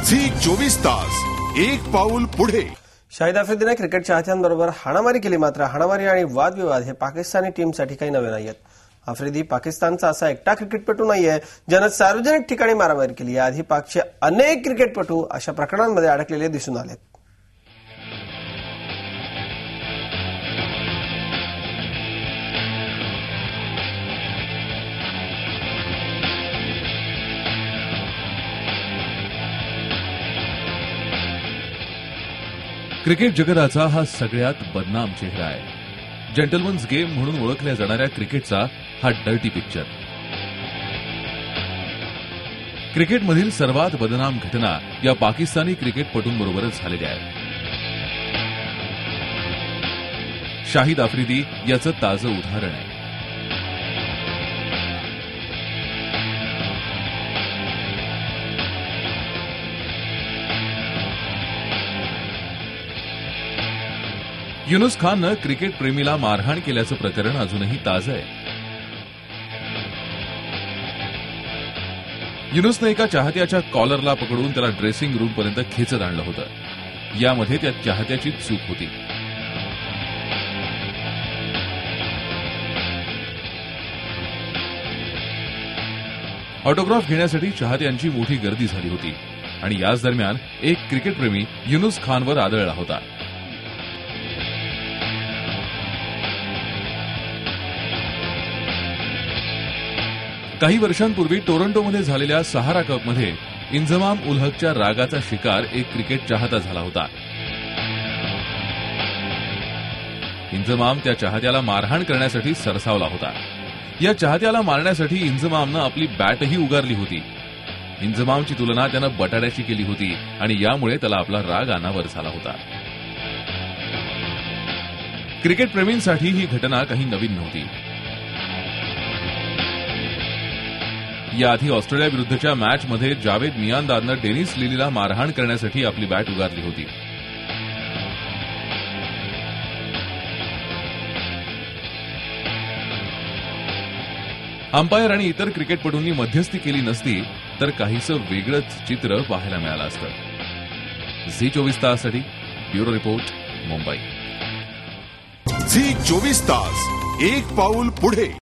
Zee 24 Taas एक पाऊल पुढे। शाहिद आफ्रिदीने क्रिकेट चाहत्यांबरोबर हाणामारी केली, मात्र हाणामारी आणि वादविवाद हे पाकिस्तानी टीमसाठी काही नवे नाहीयेत। आफ्रिदी पाकिस्तानचा असा एकटा क्रिकेटपटू नाहीये ज्याने सार्वजनिक ठिकाणी मारामारी केली। याआधी पाकचे अनेक क्रिकेटपटू अशा प्रकरणांमध्ये अडकलेले दिसून आलेत। क्रिकेट जगताचा हा सगळ्यात बदनाम चेहरा आहे। जेंटलमन्स गेम म्हणून ओळखल्या जाणाऱ्या क्रिकेटचा हा डर्टी पिक्चर। क्रिकेटमधील सर्वात बदनाम घटना या पाकिस्तानी क्रिकेटपटूंबरोबरच झालेल्या आहेत। शाहिद आफ्रिदी याचं ताजं उदाहरण आहे। युनुस खाननं क्रिकेट प्रेमीला मारहाण केल्याचं प्रकरण अजूनही ताजं आहे। युनुसने एका चाहत्याच्या कॉलरला पकडून त्याला ड्रेसिंग रूमपर्यंत खेचत आणलं होतं। यामध्ये त्या चाहत्याची चूक होती। ऑटोग्राफ घेण्यासाठी चाहत्यांची मोठी गर्दी झाली होती आणि याच दरम्यान एक क्रिकेटप्रेमी युनुस खानवर आदळला होता। काही वर्षांपूर्वी टोरंटोमध्ये झालेल्या सहारा कपमध्ये इंजमाम उल हकच्या रागाचा शिकार एक क्रिकेट चाहता झाला होता। इंजमाम त्या चाहत्याला मारहाण करण्यासाठी सरसावला होता। या चाहत्याला मारण्यासाठी इंजमामनं आपली बॅटही उगारली होती। इंजमामची तुलना त्यानं बटाट्याशी केली होती आणि यामुळे त्याला आपला राग अनावर झाला होता। क्रिकेटप्रेमींसाठी ही घटना काही नवीन नव्हती। याआधी ऑस्ट्रेलियाविरुद्धच्या मॅचमध्ये जावेद मियांदादनं डेनिस लिलीला मारहाण करण्यासाठी आपली बॅट उगारली होती। अंपायर आणि इतर क्रिकेटपटूंनी मध्यस्थी केली नसती तर काहीसं वेगळंच चित्र पाहायला मिळालं असतं। झी 24 ताससाठी ब्युरो रिपोर्ट, मुंबई। झी 24 तास एक पाऊल पुढे।